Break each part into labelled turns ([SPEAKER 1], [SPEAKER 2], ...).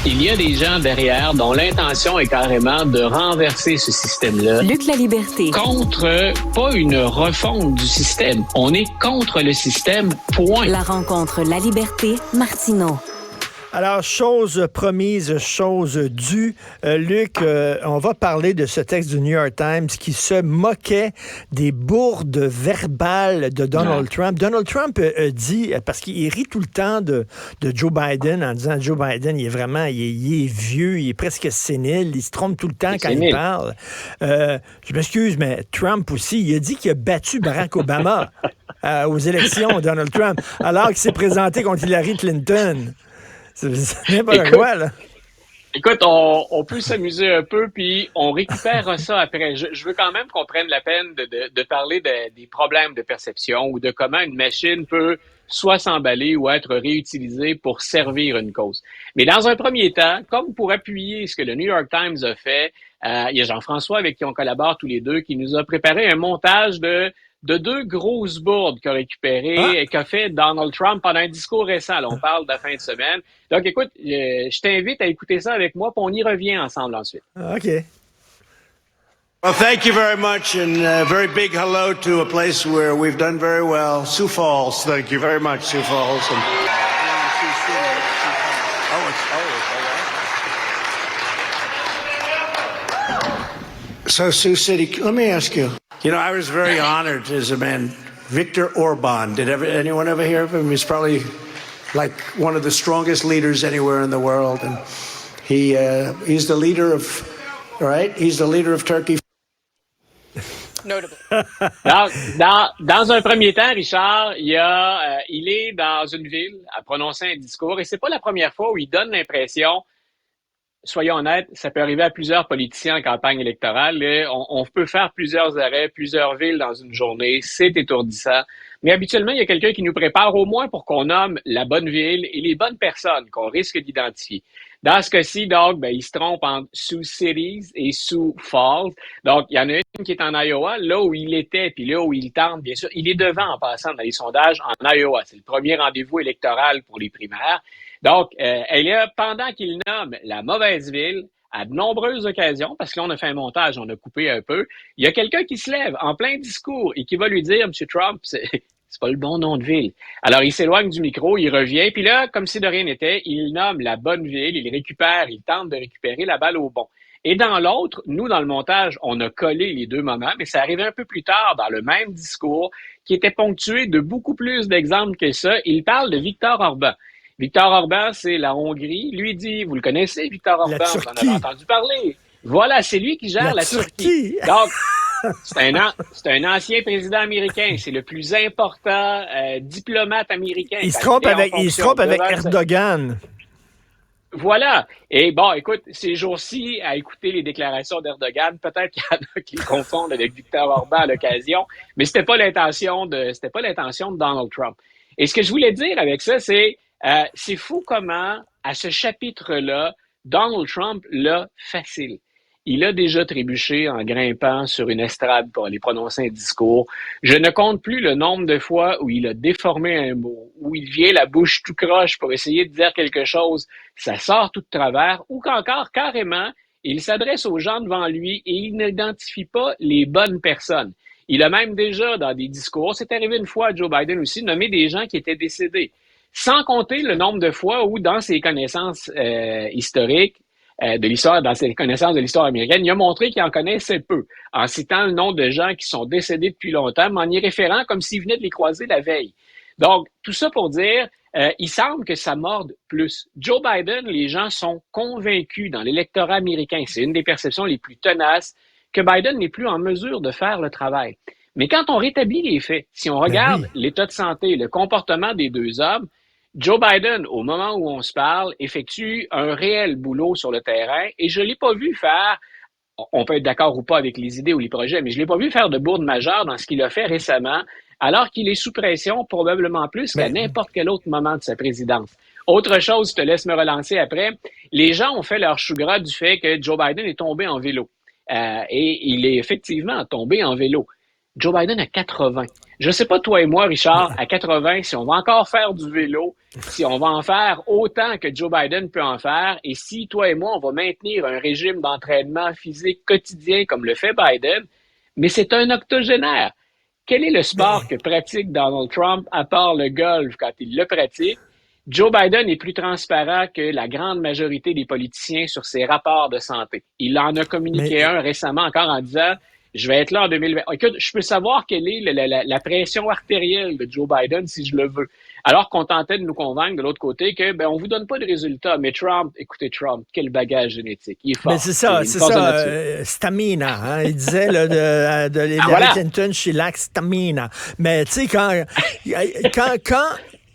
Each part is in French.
[SPEAKER 1] Il y a des gens derrière dont l'intention est carrément de renverser ce système-là.
[SPEAKER 2] Luc La Liberté.
[SPEAKER 1] Contre, pas une refonte du système. On est contre le système, point.
[SPEAKER 2] La rencontre La Liberté, Martineau.
[SPEAKER 3] Alors, chose promise, chose due. Luc, on va parler de ce texte du New York Times qui se moquait des bourdes verbales de Donald Trump. Donald Trump dit, parce qu'il rit tout le temps de Joe Biden en disant Joe Biden, il est vieux, il est presque sénile, il se trompe tout le temps quand il parle. Je m'excuse, mais Trump aussi, il a dit qu'il a battu Barack Obama aux élections, Donald Trump, alors qu'il s'est présenté contre Hillary Clinton. C'est n'importe quoi, là.
[SPEAKER 1] Écoute, on peut s'amuser un peu, puis on récupère ça après. Je veux quand même qu'on prenne la peine de parler des problèmes de perception ou de comment une machine peut soit s'emballer ou être réutilisée pour servir une cause. Mais dans un premier temps, comme pour appuyer ce que le New York Times a fait, il y a Jean-François avec qui on collabore tous les deux, qui nous a préparé un montage de deux grosses bourdes qu'a récupérées et qu'a fait Donald Trump pendant un discours récent. Là, on parle de la fin de semaine. Donc, écoute, je t'invite à écouter ça avec moi, puis on y revient ensemble ensuite.
[SPEAKER 3] OK.
[SPEAKER 4] Well, thank you very much, and a very big hello to a place where we've done very well, Sioux Falls. Thank you very much, Sioux Falls. So, Sioux City, let me ask you. You know, I was very honored as a man. Victor Orban. Did anyone ever hear of him? He's probably like one of the strongest leaders anywhere in the world, and he's the leader of, right? He's the leader of Turkey.
[SPEAKER 5] Notable.
[SPEAKER 1] Dans un premier temps, Richard, il est dans une ville à prononcer un discours, et c'est pas la première fois où il donne l'impression. Soyons honnêtes, ça peut arriver à plusieurs politiciens en campagne électorale. On peut faire plusieurs arrêts, plusieurs villes dans une journée. C'est étourdissant. Mais habituellement, il y a quelqu'un qui nous prépare au moins pour qu'on nomme la bonne ville et les bonnes personnes qu'on risque d'identifier. Dans ce cas-ci, donc, il se trompe entre Sioux Cities et Sioux Falls. Donc, il y en a une qui est en Iowa, là où il était, puis là où il tente, bien sûr. Il est devant en passant dans les sondages en Iowa. C'est le premier rendez-vous électoral pour les primaires. Donc, pendant qu'il nomme la mauvaise ville, à de nombreuses occasions, parce que là, on a fait un montage, on a coupé un peu, il y a quelqu'un qui se lève en plein discours et qui va lui dire, M. Trump, c'est pas le bon nom de ville. Alors, il s'éloigne du micro, il revient, puis là, comme si de rien n'était, il nomme la bonne ville, il tente de récupérer la balle au bon. Et dans l'autre, nous, dans le montage, on a collé les deux moments, mais ça arrivait un peu plus tard dans le même discours qui était ponctué de beaucoup plus d'exemples que ça. Il parle de Viktor Orban. Viktor Orban, c'est la Hongrie. Lui dit, vous le connaissez, Viktor Orban, vous en avez entendu parler. Voilà, c'est lui qui gère la Turquie. Donc, c'est un ancien président américain. C'est le plus important diplomate américain.
[SPEAKER 3] Il se trompe avec Erdogan.
[SPEAKER 1] Voilà. Et bon, écoute, ces jours-ci, à écouter les déclarations d'Erdogan, peut-être qu'il y en a qui le confondent avec Viktor Orban à l'occasion, mais c'était pas l'intention de Donald Trump. Et ce que je voulais dire avec ça, c'est fou comment, à ce chapitre-là, Donald Trump l'a facile. Il a déjà trébuché en grimpant sur une estrade pour aller prononcer un discours. Je ne compte plus le nombre de fois où il a déformé un mot, où il vient la bouche tout croche pour essayer de dire quelque chose, ça sort tout de travers, ou qu'encore, carrément, il s'adresse aux gens devant lui et il n'identifie pas les bonnes personnes. Il a même déjà, dans des discours, c'est arrivé une fois à Joe Biden aussi, nommé des gens qui étaient décédés. Sans compter le nombre de fois où, dans ses connaissances historiques, de l'histoire, dans ses connaissances de l'histoire américaine, il a montré qu'il en connaissait peu, en citant le nom de gens qui sont décédés depuis longtemps, mais en y référant comme s'il venait de les croiser la veille. Donc, tout ça pour dire, il semble que ça morde plus. Joe Biden, les gens sont convaincus dans l'électorat américain, c'est une des perceptions les plus tenaces, que Biden n'est plus en mesure de faire le travail. Mais quand on rétablit les faits, si on regarde l'état de santé, le comportement des deux hommes, Joe Biden, au moment où on se parle, effectue un réel boulot sur le terrain et je ne l'ai pas vu faire, on peut être d'accord ou pas avec les idées ou les projets, mais je ne l'ai pas vu faire de bourde majeure dans ce qu'il a fait récemment, alors qu'il est sous pression probablement plus qu'à n'importe quel autre moment de sa présidence. Autre chose, je te laisse me relancer après, les gens ont fait leur chou gras du fait que Joe Biden est tombé en vélo. Et il est effectivement tombé en vélo. Joe Biden a 80. Je ne sais pas, toi et moi, Richard, à 80, si on va encore faire du vélo, si on va en faire autant que Joe Biden peut en faire, et si toi et moi, on va maintenir un régime d'entraînement physique quotidien comme le fait Biden, mais c'est un octogénaire. Quel est le sport que pratique Donald Trump à part le golf quand il le pratique? Joe Biden est plus transparent que la grande majorité des politiciens sur ses rapports de santé. Il en a communiqué un récemment encore en disant je vais être là en 2020. Écoute, je peux savoir quelle est la pression artérielle de Joe Biden si je le veux. Alors qu'on tentait de nous convaincre de l'autre côté que on vous donne pas de résultats. Mais Trump, écoutez Trump, quel bagage génétique. Il est fort.
[SPEAKER 3] Mais c'est ça, stamina. Hein? Il disait là, de Hillary Clinton, she lacks stamina. Mais tu sais,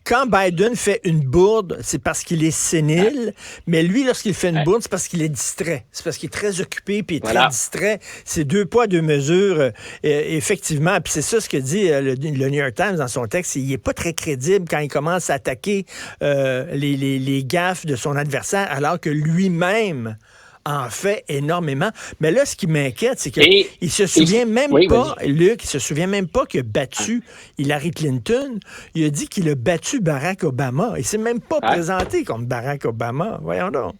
[SPEAKER 3] quand Biden fait une bourde, c'est parce qu'il est sénile, mais lui, lorsqu'il fait une bourde, c'est parce qu'il est distrait. C'est parce qu'il est très occupé puis il est très distrait. C'est deux poids, deux mesures, effectivement. Puis c'est ça ce que dit le New York Times dans son texte. Il est pas très crédible quand il commence à attaquer les gaffes de son adversaire, alors que lui-même en fait énormément. Mais là, ce qui m'inquiète, c'est qu'il se souvient même pas, Luc, il se souvient même pas qu'il a battu Hillary Clinton. Il a dit qu'il a battu Barack Obama. Il s'est même pas présenté comme Barack Obama. Voyons donc.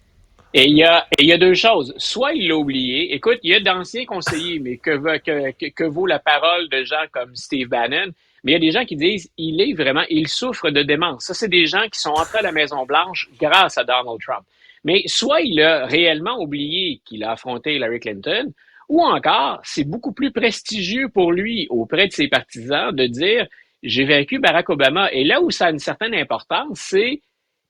[SPEAKER 1] Et il y a deux choses. Soit il l'a oublié. Écoute, il y a d'anciens conseillers, mais que vaut la parole de gens comme Steve Bannon? Mais il y a des gens qui disent il souffre de démence. Ça, c'est des gens qui sont entrés à la Maison-Blanche grâce à Donald Trump. Mais soit il a réellement oublié qu'il a affronté Hillary Clinton, ou encore, c'est beaucoup plus prestigieux pour lui auprès de ses partisans de dire « j'ai vaincu Barack Obama ». Et là où ça a une certaine importance, c'est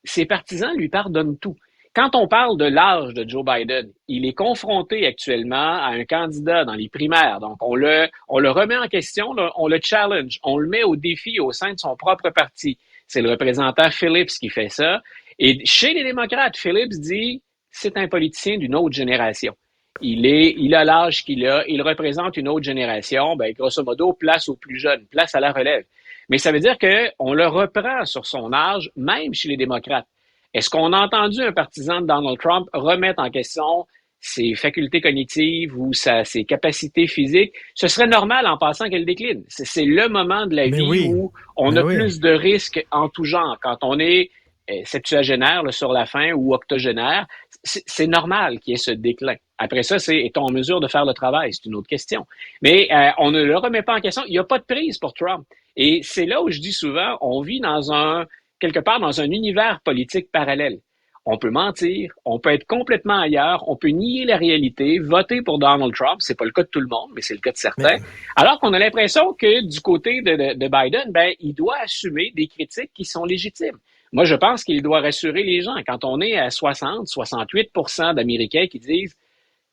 [SPEAKER 1] ses partisans lui pardonnent tout. Quand on parle de l'âge de Joe Biden, il est confronté actuellement à un candidat dans les primaires. Donc, on le remet en question, on le challenge, on le met au défi au sein de son propre parti. C'est le représentant Phillips qui fait ça. Et chez les démocrates, Phillips dit c'est un politicien d'une autre génération. Il a l'âge qu'il a, il représente une autre génération, grosso modo, place aux plus jeunes, place à la relève. Mais ça veut dire qu'on le reprend sur son âge, même chez les démocrates. Est-ce qu'on a entendu un partisan de Donald Trump remettre en question ses facultés cognitives ou ses capacités physiques? Ce serait normal en passant qu'elle décline. C'est le moment de la vie où on a plus de risques en tout genre. Quand on est septuagénaire sur la fin ou octogénaire, c'est normal qu'il y ait ce déclin. Après ça, est-on en mesure de faire le travail? C'est une autre question. Mais on ne le remet pas en question. Il n'y a pas de prise pour Trump. Et c'est là où je dis souvent, on vit quelque part dans un univers politique parallèle. On peut mentir, on peut être complètement ailleurs, on peut nier la réalité, voter pour Donald Trump, c'est pas le cas de tout le monde, mais c'est le cas de certains. Alors qu'on a l'impression que du côté de Biden, il doit assumer des critiques qui sont légitimes. Moi, je pense qu'il doit rassurer les gens. Quand on est à 60-68% d'Américains qui disent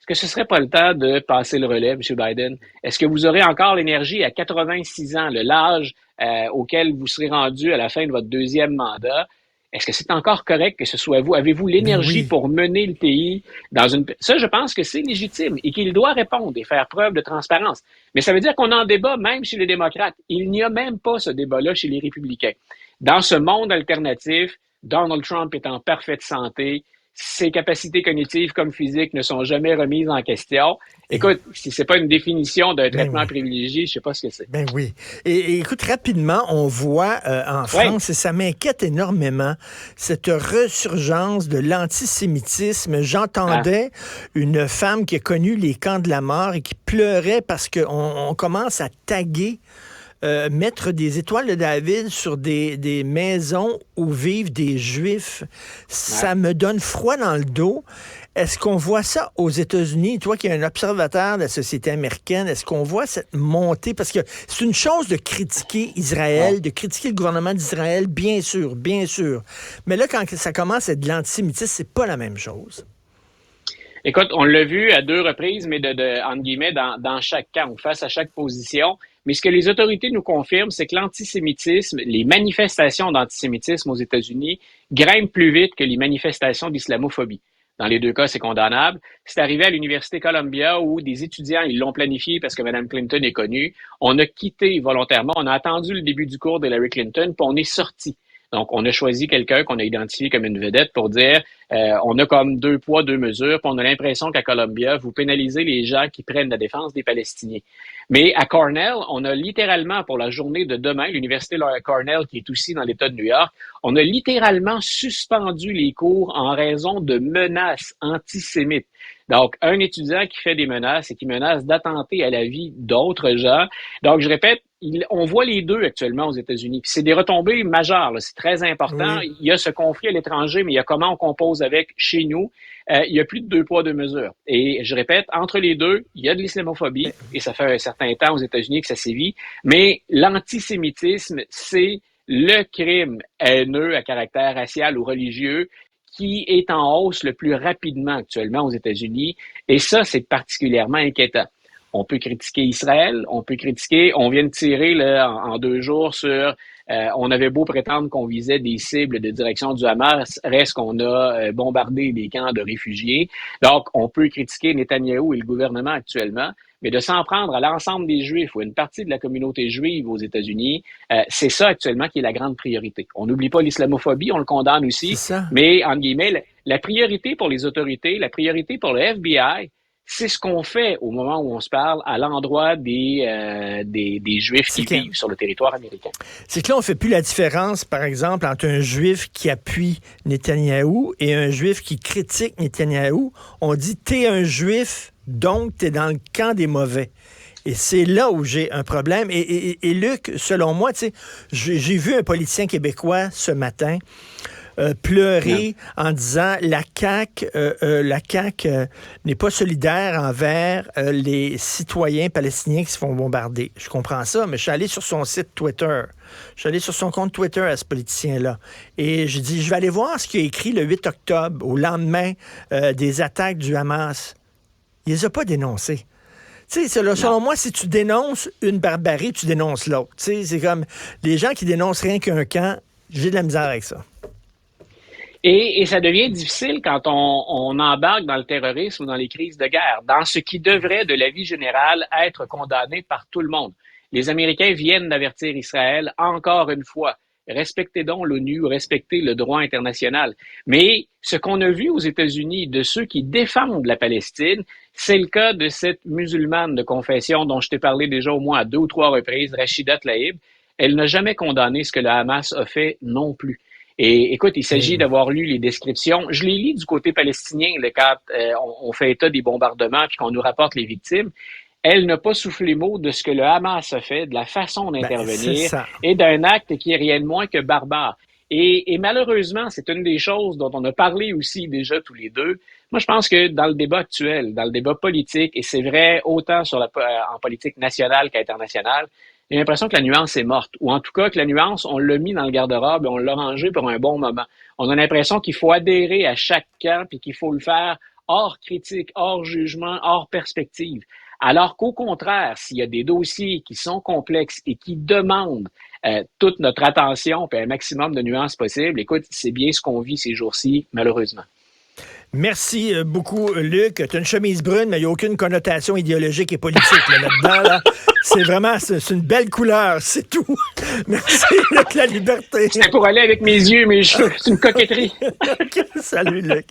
[SPEAKER 1] est-ce que ce serait pas le temps de passer le relais, M. Biden? Est-ce que vous aurez encore l'énergie à 86 ans, l'âge auquel vous serez rendu à la fin de votre deuxième mandat? Est-ce que c'est encore correct que ce soit vous? Avez-vous l'énergie pour mener le pays dans une... Ça, je pense que c'est légitime et qu'il doit répondre et faire preuve de transparence. Mais ça veut dire qu'on en débat même chez les démocrates. Il n'y a même pas ce débat-là chez les républicains. Dans ce monde alternatif, Donald Trump est en parfaite santé. Ses capacités cognitives comme physiques ne sont jamais remises en question. Écoute, si c'est pas une définition d'un traitement privilégié, je sais pas ce que c'est.
[SPEAKER 3] Ben oui. Et écoute, rapidement, on voit en France, et ça m'inquiète énormément, cette resurgence de l'antisémitisme. J'entendais une femme qui a connu les camps de la mort et qui pleurait parce qu'on commence à taguer mettre des étoiles de David sur des maisons où vivent des Juifs, ça me donne froid dans le dos. Est-ce qu'on voit ça aux États-Unis? Toi qui es un observateur de la société américaine, est-ce qu'on voit cette montée? Parce que c'est une chose de critiquer Israël, de critiquer le gouvernement d'Israël, bien sûr, bien sûr. Mais là, quand ça commence à être de l'antisémitisme, c'est pas la même chose.
[SPEAKER 1] Écoute, on l'a vu à 2 reprises, mais entre guillemets, dans chaque camp, face à chaque position. Mais ce que les autorités nous confirment, c'est que l'antisémitisme, les manifestations d'antisémitisme aux États-Unis grimpent plus vite que les manifestations d'islamophobie. Dans les 2 cas, c'est condamnable. C'est arrivé à l'Université Columbia où des étudiants, ils l'ont planifié parce que Mme Clinton est connue. On a quitté volontairement, on a attendu le début du cours d'Hillary Clinton, puis on est sorti. Donc, on a choisi quelqu'un qu'on a identifié comme une vedette pour dire, on a comme 2 poids, 2 mesures, puis on a l'impression qu'à Columbia, vous pénalisez les gens qui prennent la défense des Palestiniens. Mais à Cornell, on a littéralement, pour la journée de demain, l'université Cornell, qui est aussi dans l'État de New York, on a littéralement suspendu les cours en raison de menaces antisémites. Donc, un étudiant qui fait des menaces et qui menace d'attenter à la vie d'autres gens. Donc, je répète, on voit les deux actuellement aux États-Unis. Puis c'est des retombées majeures, là. C'est très important. Oui. Il y a ce conflit à l'étranger, mais il y a comment on compose avec chez nous. Il y a plus de 2 poids, 2 mesures. Et je répète, entre les deux, il y a de l'islamophobie, et ça fait un certain temps aux États-Unis que ça sévit, mais l'antisémitisme, c'est le crime haineux à caractère racial ou religieux qui est en hausse le plus rapidement actuellement aux États-Unis. Et ça, c'est particulièrement inquiétant. On peut critiquer Israël, on vient de tirer là, en 2 jours sur, on avait beau prétendre qu'on visait des cibles de direction du Hamas, reste qu'on a bombardé des camps de réfugiés. Donc, on peut critiquer Netanyahou et le gouvernement actuellement, mais de s'en prendre à l'ensemble des Juifs ou à une partie de la communauté juive aux États-Unis, c'est ça actuellement qui est la grande priorité. On n'oublie pas l'islamophobie, on le condamne aussi, mais en guillemets, la priorité pour les autorités, la priorité pour le FBI, c'est ce qu'on fait au moment où on se parle à l'endroit des Juifs qui vivent sur le territoire américain.
[SPEAKER 3] C'est que là, on ne fait plus la différence, par exemple, entre un Juif qui appuie Netanyahou et un Juif qui critique Netanyahou. On dit « t'es un Juif, donc t'es dans le camp des mauvais ». Et c'est là où j'ai un problème. Et Luc, selon moi, tu sais, j'ai vu un politicien québécois ce matin pleurer en disant la CAQ n'est pas solidaire envers les citoyens palestiniens qui se font bombarder. Je comprends ça, mais je suis allé sur son site Twitter. Je suis allé sur son compte Twitter à ce politicien-là. Et j'ai dit, je vais aller voir ce qu'il a écrit le 8 octobre, au lendemain des attaques du Hamas. Il les a pas dénoncés. Tu sais, selon moi, si tu dénonces une barbarie, tu dénonces l'autre. Tu sais, c'est comme les gens qui dénoncent rien qu'un camp, j'ai de la misère avec ça.
[SPEAKER 1] Et ça devient difficile quand on embarque dans le terrorisme ou dans les crises de guerre, dans ce qui devrait, de l'avis général, être condamné par tout le monde. Les Américains viennent d'avertir Israël encore une fois. Respectez donc l'ONU, respectez le droit international. Mais ce qu'on a vu aux États-Unis de ceux qui défendent la Palestine, c'est le cas de cette musulmane de confession dont je t'ai parlé déjà au moins à 2 ou 3 reprises, Rachida Tlaib. Elle n'a jamais condamné ce que le Hamas a fait non plus. Et écoute, il s'agit d'avoir lu les descriptions. Je les lis du côté palestinien, quand on fait état des bombardements puis qu'on nous rapporte les victimes. Elle n'a pas soufflé mot de ce que le Hamas a fait, de la façon d'intervenir et d'un acte qui est rien de moins que barbare. Et malheureusement, c'est une des choses dont on a parlé aussi déjà tous les deux. Moi, je pense que dans le débat actuel, dans le débat politique, et c'est vrai autant en politique nationale qu'internationale, j'ai l'impression que la nuance est morte. Ou en tout cas que la nuance, on l'a mis dans le garde-robe et on l'a rangé pour un bon moment. On a l'impression qu'il faut adhérer à chaque camp puis qu'il faut le faire hors critique, hors jugement, hors perspective. Alors qu'au contraire, s'il y a des dossiers qui sont complexes et qui demandent toute notre attention et un maximum de nuances possibles, écoute, c'est bien ce qu'on vit ces jours-ci, malheureusement.
[SPEAKER 3] Merci beaucoup, Luc. Tu as une chemise brune, mais il n'y a aucune connotation idéologique et politique là-dedans. Là. C'est vraiment, c'est une belle couleur, c'est tout. Merci, Luc La Liberté.
[SPEAKER 1] C'était pour aller avec mes yeux, mes cheveux. C'est une coquetterie.
[SPEAKER 3] Salut, Luc.